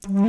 Namaste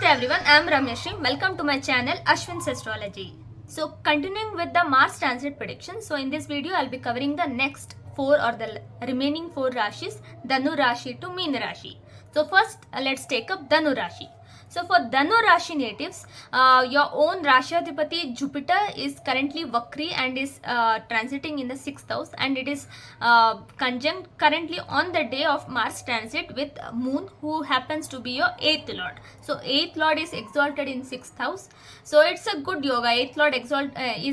everyone, I am Ramesh. Welcome to my channel Ashwin's Astrology. So continuing with the Mars transit prediction. So in this video I'll be covering the next 4 or the remaining 4 rashis, Dhanur Rashi to Meena Rashi. So first let's take up Dhanur Rashi. So for Dhanur Rashi natives, your own Rashadhipati Jupiter is currently Vakri and is transiting in the 6th house, and it is conjunct currently on the day of Mars transit with Moon, who happens to be your 8th lord. So 8th lord is exalted in 6th house. So it's a good yoga. 8th lord is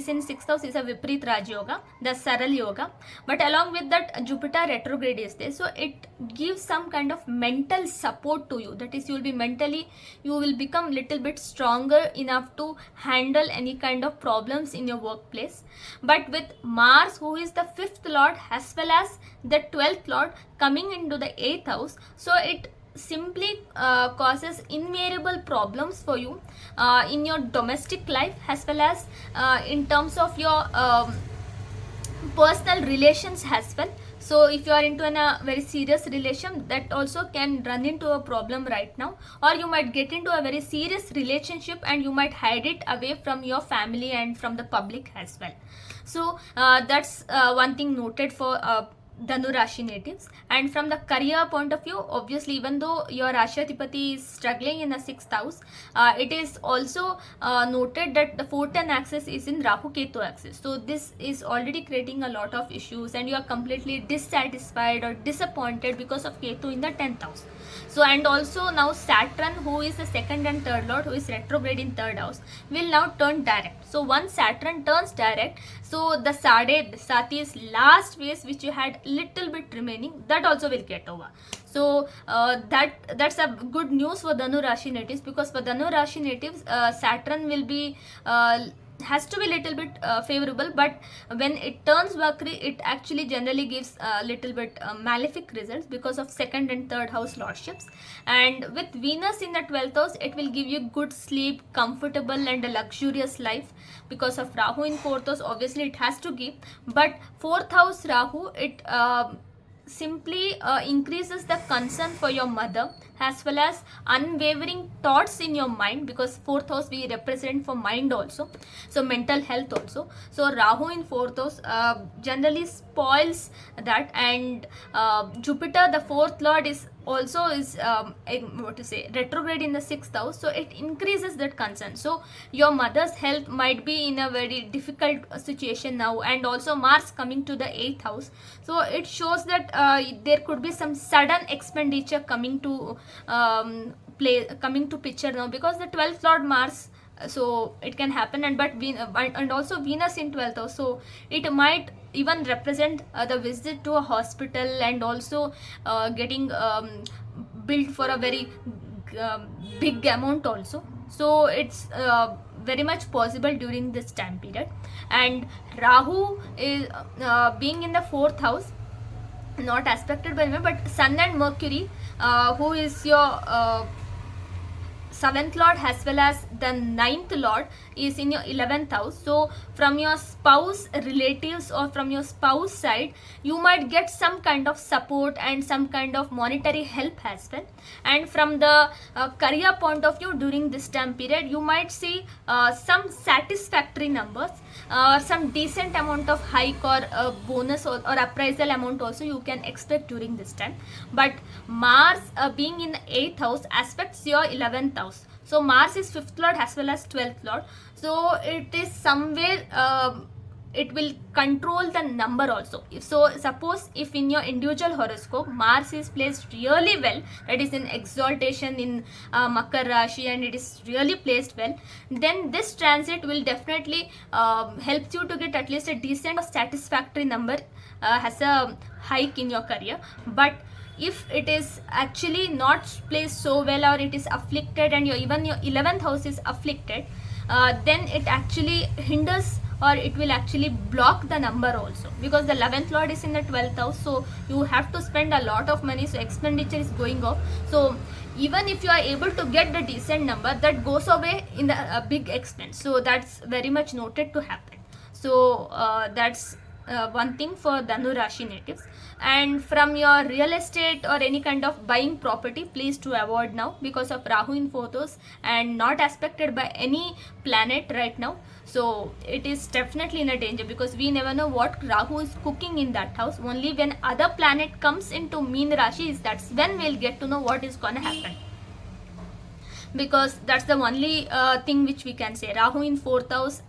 in 6th house, is a Viprit Raj yoga, the Saral yoga. But along with that, Jupiter retrograde is there. So it gives some kind of mental support to you. That is, you will become little bit stronger enough to handle any kind of problems in your workplace. But with Mars, who is the 5th lord as well as the 12th lord coming into the 8th house, so it simply causes invariable problems for you in your domestic life as well as in terms of your personal relations as well. So if you are into a very serious relation, that also can run into a problem right now, or you might get into a very serious relationship and you might hide it away from your family and from the public as well. So that's one thing noted for Dhanur Rashi natives. And from the career point of view, obviously, even though your Rashadhipati is struggling in the 6th house, it is also noted that the 410 axis is in Rahu Ketu axis. So this is already creating a lot of issues, and you are completely dissatisfied or disappointed because of Ketu in the 10th house. So, and also now Saturn, who is the 2nd and 3rd lord, who is retrograde in 3rd house, will now turn direct. So once Saturn turns direct, so the Sati's last phase which you had little bit remaining, that also will get over. So that's a good news for Dhanur Rashi natives, because for Dhanur Rashi natives, Saturn will be has to be little bit favorable, but when it turns Vakri, it actually generally gives a little bit malefic results because of 2nd and 3rd house lordships. And with Venus in the 12th house, it will give you good sleep, comfortable and a luxurious life. Because of Rahu in 4th house, obviously it has to give, but 4th house Rahu, it simply increases the concern for your mother as well as unwavering thoughts in your mind, because 4th house we represent for mind also, so mental health also. So Rahu in 4th house generally spoils that, and Jupiter, the 4th lord, is also retrograde in the 6th house, so it increases that concern. So your mother's health might be in a very difficult situation now, and also Mars coming to the 8th house, so it shows that there could be some sudden expenditure coming to picture now, because the 12th lord Mars, so it can happen. And also Venus in 12th house, so it might even represent the visit to a hospital, and also getting billed for a very big amount also. So it's very much possible during this time period. And Rahu is being in the 4th house, not aspected by me, but Sun and Mercury, who is your 7th lord as well as the 9th lord, is in your 11th house. So from your spouse relatives or from your spouse side, you might get some kind of support and some kind of monetary help as well. And from the career point of view, during this time period, you might see some satisfactory numbers, some decent amount of hike or bonus or appraisal amount also you can expect during this time. But Mars being in the 8th house aspects your 11th house. So Mars is 5th lord as well as 12th lord. So it is somewhere it will control the number also. Suppose if in your individual horoscope Mars is placed really well, that is in exaltation in Makar Rashi, and it is really placed well, then this transit will definitely help you to get at least a decent or satisfactory number as a hike in your career. But if it is actually not placed so well, or it is afflicted, and even your 11th house is afflicted, then it actually hinders, or it will actually block the number also, because the 11th lord is in the 12th house, so you have to spend a lot of money, so expenditure is going off. So even if you are able to get the decent number, that goes away in the big expense. So that's very much noted to happen. So that's one thing for Dhanur Rashi natives. And from your real estate or any kind of buying property, please to avoid now because of Rahu in 4th house and not aspected by any planet right now. So it is definitely in a danger because we never know what Rahu is cooking in that house. Only when other planet comes into Meen Rashi, that's when we'll get to know what is gonna happen. Because that's the only thing which we can say. Rahu in 4th house,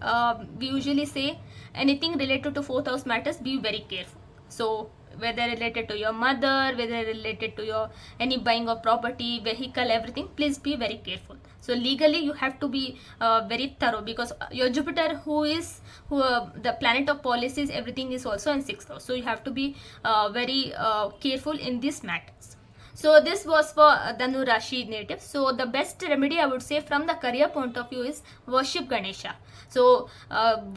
we usually say anything related to 4th house matters, be very careful. So whether related to your mother, whether related to your any buying of property, vehicle, everything, please be very careful. So legally you have to be very thorough because your Jupiter, the planet of policies, everything is also in 6th house. So you have to be very careful in these matters. So this was for Dhanur Rashi natives. So the best remedy I would say from the career point of view is worship Ganesha. So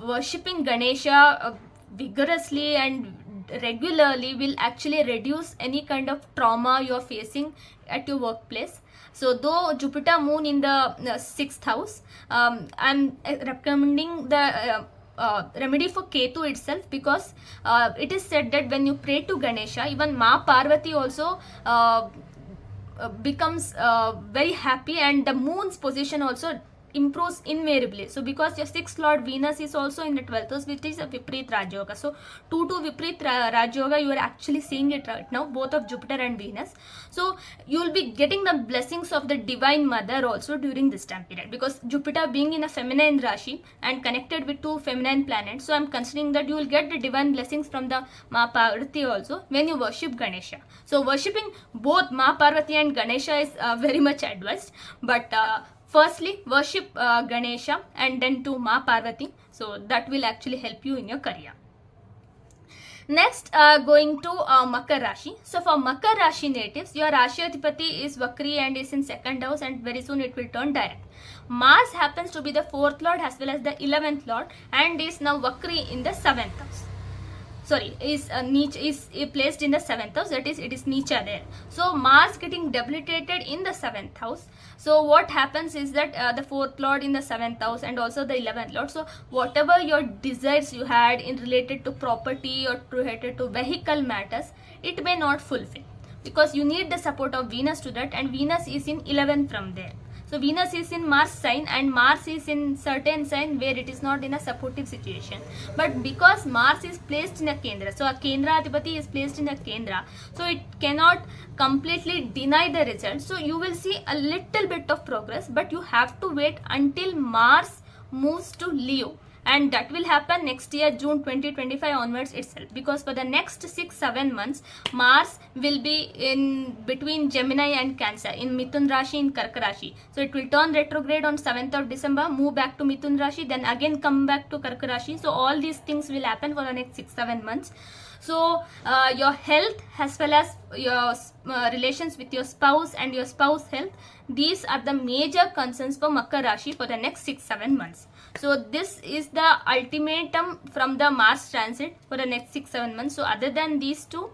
worshipping Ganesha vigorously and regularly will actually reduce any kind of trauma you are facing at your workplace. So though Jupiter moon in the 6th house, I'm recommending the remedy for Ketu itself because it is said that when you pray to Ganesha, even Ma Parvati also becomes very happy, and the moon's position also improves invariably. So because your 6th lord Venus is also in the 12th house, which is a Viprit Rajyoga. So 2 to Viprit Rajyoga, you are actually seeing it right now, both of Jupiter and Venus. So you will be getting the blessings of the divine mother also during this time period, because Jupiter being in a feminine Rashi and connected with 2 feminine planets, so I am considering that you will get the divine blessings from the Ma Parvati also when you worship Ganesha. So worshipping both Ma Parvati and Ganesha is very much advised, but firstly worship Ganesha and then to Ma Parvati. So that will actually help you in your career. Next, going to Makar Rashi. So for Makar Rashi natives, your Rashi Adhipati is Vakri and is in 2nd house, and very soon it will turn direct. Mars happens to be the 4th lord as well as the 11th lord and is now Vakri in the 7th house. Sorry, is placed in the 7th house, that is it is Nicha there. So Mars getting debilitated in the 7th house. So what happens is that the 4th lord in the 7th house and also the 11th lord, so whatever your desires you had in related to property or related to vehicle matters, it may not fulfill because you need the support of Venus to that, and Venus is in 11th from there. So Venus is in Mars sign and Mars is in certain sign where it is not in a supportive situation. But because Mars is placed in a Kendra, so a Kendra Adhipati is placed in a Kendra, so it cannot completely deny the result. So you will see a little bit of progress, but you have to wait until Mars moves to Leo. And that will happen next year, June 2025 onwards itself, because for the next 6-7 months, Mars will be in between Gemini and Cancer, in Mithun Rashi, in Karka Rashi. So it will turn retrograde on 7th of December, move back to Mithun Rashi, then again come back to Karka Rashi. So all these things will happen for the next 6-7 months. So your health as well as your relations with your spouse and your spouse health, these are the major concerns for Makar Rashi for the next 6-7 months. So this is the ultimatum from the Mars transit for the next 6-7 months. So other than these two,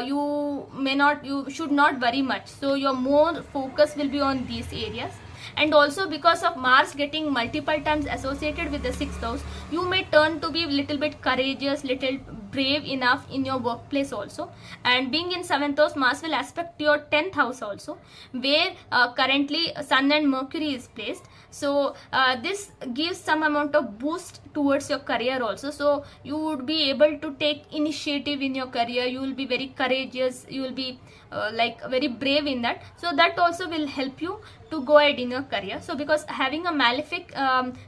you should not worry much. So your more focus will be on these areas. And also because of Mars getting multiple times associated with the 6th house, you may turn to be little bit courageous, little brave enough in your workplace also. And being in 7th house, Mars will aspect your 10th house also, where currently Sun and Mercury is placed. So this gives some amount of boost towards your career also. So you would be able to take initiative in your career. You will be very courageous. You will be very brave in that. So that also will help you to go ahead in your career. So because having a malefic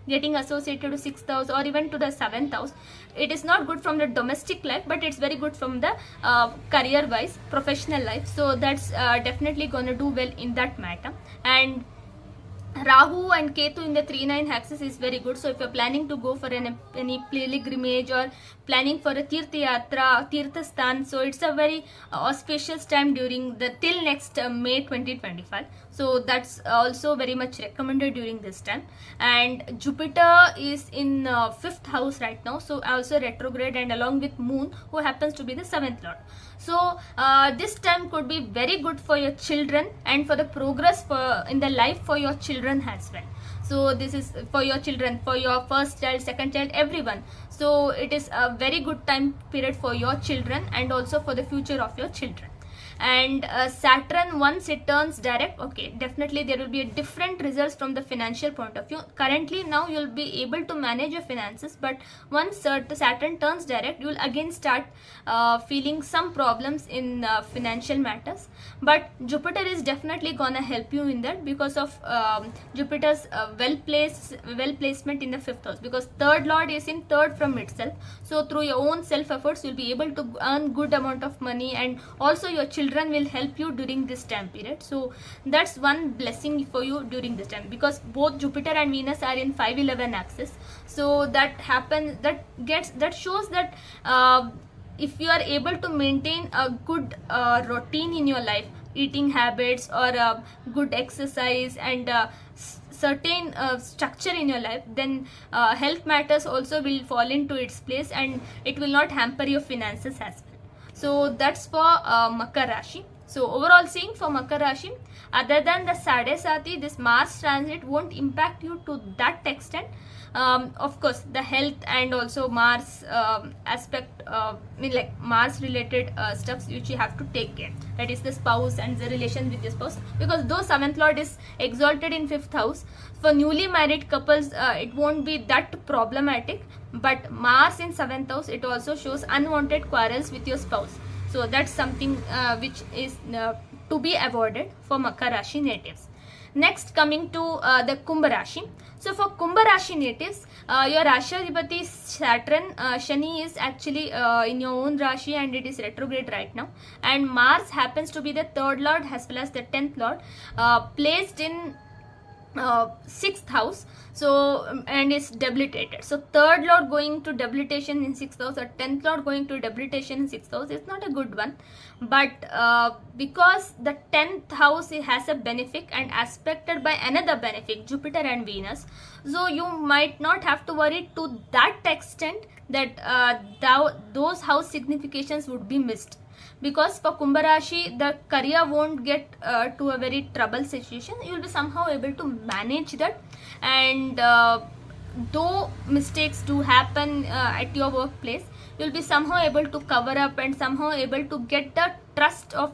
getting associated to 6th house or even to the 7th house, it is not good from the domestic life, but it's very good from the career wise, professional life. So that's definitely gonna do well in that matter. And Rahu and Ketu in the 3-9 axis is very good. So if you're planning to go for any pilgrimage or planning for a Tirtha Yatra, Tirtha Sthan, so it's a very auspicious time during the till next May 2025. So that's also very much recommended during this time. And Jupiter is in 5th house right now, so also retrograde, and along with Moon, who happens to be the 7th lord. So this time could be very good for your children and for the progress in the life for your children as well. So this is for your children, for your first child, second child, everyone. So it is a very good time period for your children and also for the future of your children. And Saturn, once it turns direct, okay, definitely there will be a different results from the financial point of view. Currently now you'll be able to manage your finances, but once Saturn turns direct, you'll again start feeling some problems in financial matters. But Jupiter is definitely gonna help you in that because of Jupiter's well placement in the 5th house, because third lord is in third from itself. So through your own self efforts you'll be able to earn good amount of money, and also your children will help you during this time period. So that's one blessing for you during this time, because both Jupiter and Venus are in 5-11 axis. So that happens, that shows that if you are able to maintain a good routine in your life, eating habits or good exercise and certain structure in your life, then health matters also will fall into its place and it will not hamper your finances as well. So that's for Makar Rashi. So overall seeing for Makar Rashi, other than the Sadesati, this Mars transit won't impact you to that extent. Of course, the health and also Mars aspect, like Mars related stuffs which you have to take care. That is the spouse and the relation with the spouse. Because though 7th Lord is exalted in 5th house, for newly married couples, it won't be that problematic. But Mars in 7th house, it also shows unwanted quarrels with your spouse. So that's something which is to be avoided for Makar Rashi natives. Next, coming to the Kumbh Rashi. So for Kumbh Rashi natives, your Rashadipati Saturn, Shani is actually in your own Rashi and it is retrograde right now. And Mars happens to be the 3rd Lord as well as the 10th Lord, placed in 6th house. So and it's debilitated. So 3rd Lord going to debilitation in 6th house or 10th Lord going to debilitation in 6th house is not a good one. But because the 10th house has a benefic and aspected by another benefic, Jupiter and Venus, so you might not have to worry to that extent that those house significations would be missed. Because for Kumbh Rashi, the career won't get to a very trouble situation. You will be somehow able to manage that, and though mistakes do happen at your workplace, you will be somehow able to cover up and somehow able to get the trust of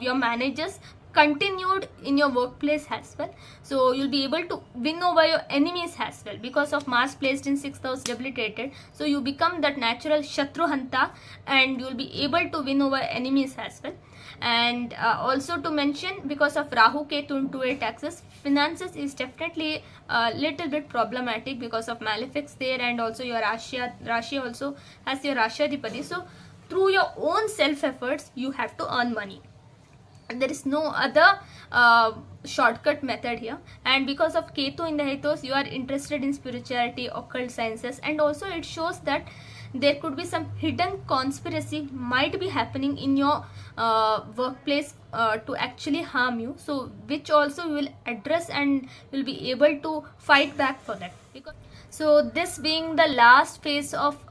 your managers continued in your workplace as well. So you'll be able to win over your enemies as well because of Mars placed in 6th house debilitated. So you become that natural Shatruhanta and you'll be able to win over enemies as well. And also to mention, because of Rahu Ketu into 8 axis, finances is definitely a little bit problematic because of malefics there, and also your Rashi also has your Rashadipati. So through your own self efforts you have to earn money. There is no other shortcut method here. And because of Ketu in the 8th house, you are interested in spirituality, occult sciences, and also it shows that there could be some hidden conspiracy might be happening in your workplace to actually harm you, so which also you will address and will be able to fight back for that. So this being the last phase of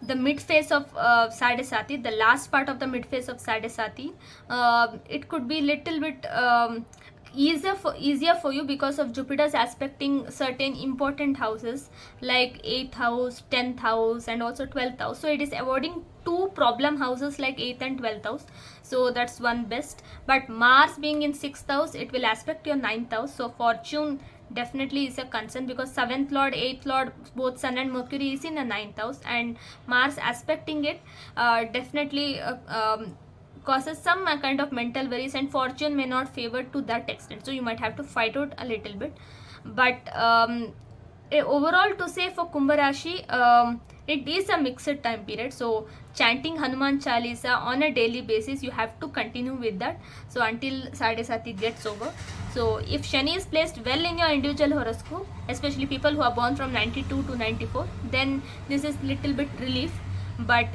the mid phase of Sadesati, the last part of the mid phase of Sadesati, it could be little bit easier for you because of Jupiter's aspecting certain important houses like 8th house, 10th house, and also 12th house. So it is avoiding 2 problem houses like 8th and 12th house. So that's one best. But Mars being in 6th house, it will aspect your 9th house. So fortune definitely is a concern because 7th Lord, 8th Lord, both Sun and Mercury is in the 9th house, and Mars aspecting it definitely causes some kind of mental worries, and fortune may not favor to that extent. So you might have to fight out a little bit. But overall to say for Kumbh Rashi, it is a mixed time period. So chanting Hanuman Chalisa on a daily basis, you have to continue with that. So until Sadesati gets over. So if Shani is placed well in your individual horoscope, especially people who are born from 92 to 94, then this is little bit relief. But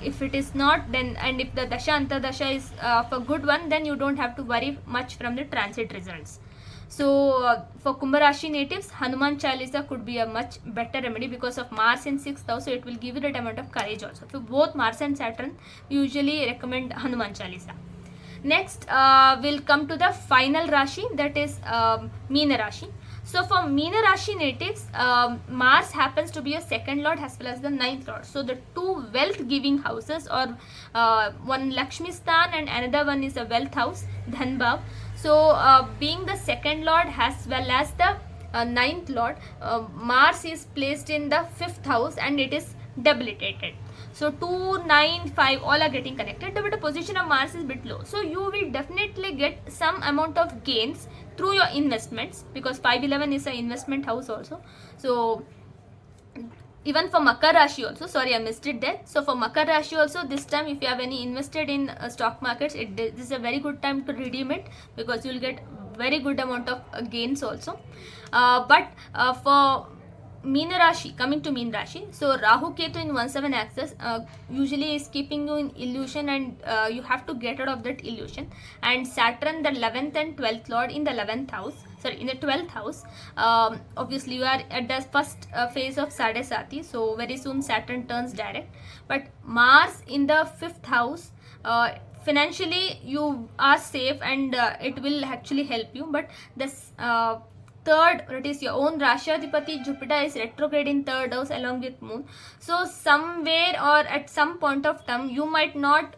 if it is not, then, and if the Dasha Antardasha is of a good one, then you don't have to worry much from the transit results. So for Kumbh Rashi natives, Hanuman Chalisa could be a much better remedy because of Mars in 6th house, so it will give you that amount of courage also. So both Mars and Saturn, we usually recommend Hanuman Chalisa. Next, we'll come to the final Rashi, that is Meena Rashi. So for Meena Rashi natives, Mars happens to be a second lord as well as the ninth lord. So the two wealth giving houses, or one Lakshmi Stan and another one is a wealth house, Dhanbhav. So being the second lord as well as the ninth lord, Mars is placed in the fifth house and it is debilitated. So 2, 9, 5 all are getting connected, but the position of Mars is bit low. So you will definitely get some amount of gains through your investments, because 511 is an investment house also. So even for Makar Rashi also, sorry I missed it there. So for Makar Rashi also, this time if you have any invested in stock markets, this is a very good time to redeem it, because you will get very good amount of gains also. But for Meena Rashi, coming to Meena Rashi, so Rahu Ketu in 1/7 axis usually is keeping you in illusion, and you have to get out of that illusion. And Saturn, the 11th and 12th lord, in the 11th house, sorry, in the 12th house. Obviously you are at the first phase of Sade Sati, so very soon Saturn turns direct. But Mars in the 5th house, financially you are safe, and it will actually help you. But this third, that is your own Rashadipati Jupiter, is retrograde in third house along with moon. So somewhere or at some point of time you might not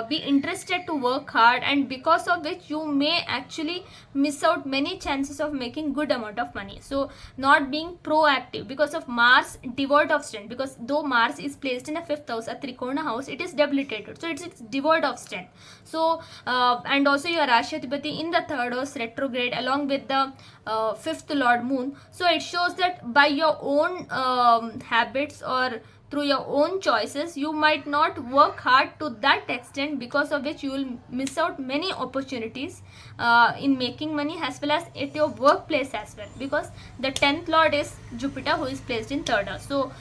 be interested to work hard, and because of which you may actually miss out many chances of making good amount of money. So not being proactive because of Mars devoid of strength, because though Mars is placed in a fifth house, a Trikona house, it is debilitated, so it's devoid of strength. So and also your Rashadipati in the third house retrograde along with the fifth lord moon. So it shows that by your own habits or through your own choices, you might not work hard to that extent, because of which you will miss out many opportunities in making money, as well as at your workplace as well, because the 10th lord is Jupiter, who is placed in third house. So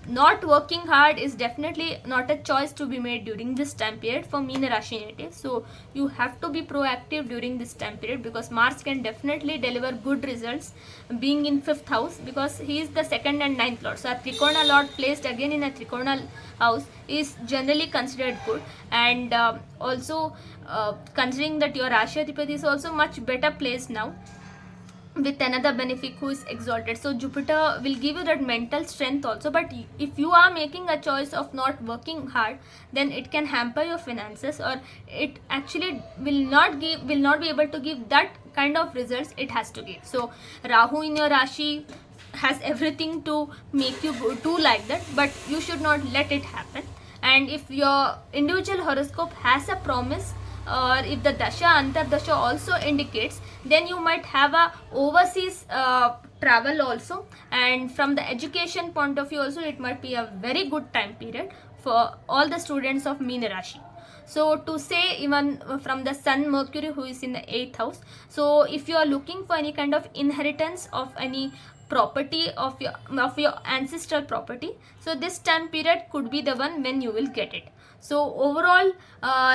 not working hard is definitely not a choice to be made during this time period for Meena Rashi natives. So you have to be proactive during this time period, because Mars can definitely deliver good results being in 5th house, because he is the 2nd and 9th lord. So a Trikona lord placed again in a Trikona house is generally considered good. And also considering that your Rashadipati is also much better placed now with another benefic who is exalted, so Jupiter will give you that mental strength also. But if you are making a choice of not working hard, then it can hamper your finances, or it actually will not be able to give that kind of results it has to give. So Rahu in your Rashi has everything to make you do like that, but you should not let it happen. And if your individual horoscope has a promise, or if the dasha antardasha also indicates, then you might have a overseas travel also. And from the education point of view also, it might be a very good time period for all the students of Meena Rashi. So to say, even from the Sun Mercury, who is in the 8th house, so if you are looking for any kind of inheritance of any property of your ancestral property, so this time period could be the one when you will get it. So overall,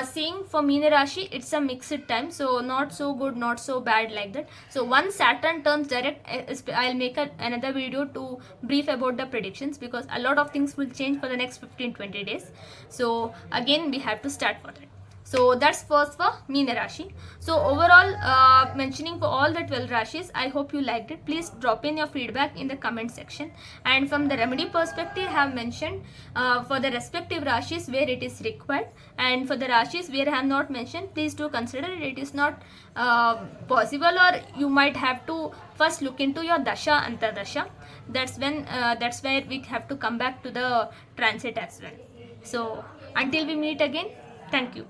seeing for Meena Rashi, it's a mixed time, so not so good, not so bad like that. So once Saturn turns direct, I'll make another video to brief about the predictions, because a lot of things will change for the next 15-20 days. So again, we have to start for that. So that's first for Meena Rashi. So overall, mentioning for all the 12 Rashis, I hope you liked it. Please drop in your feedback in the comment section. And from the remedy perspective, I have mentioned for the respective Rashis where it is required. And for the Rashis where I have not mentioned, please do consider it. It is not possible, or you might have to first look into your Dasha Antardasha. That's where we have to come back to the transit as well. So until we meet again, thank you.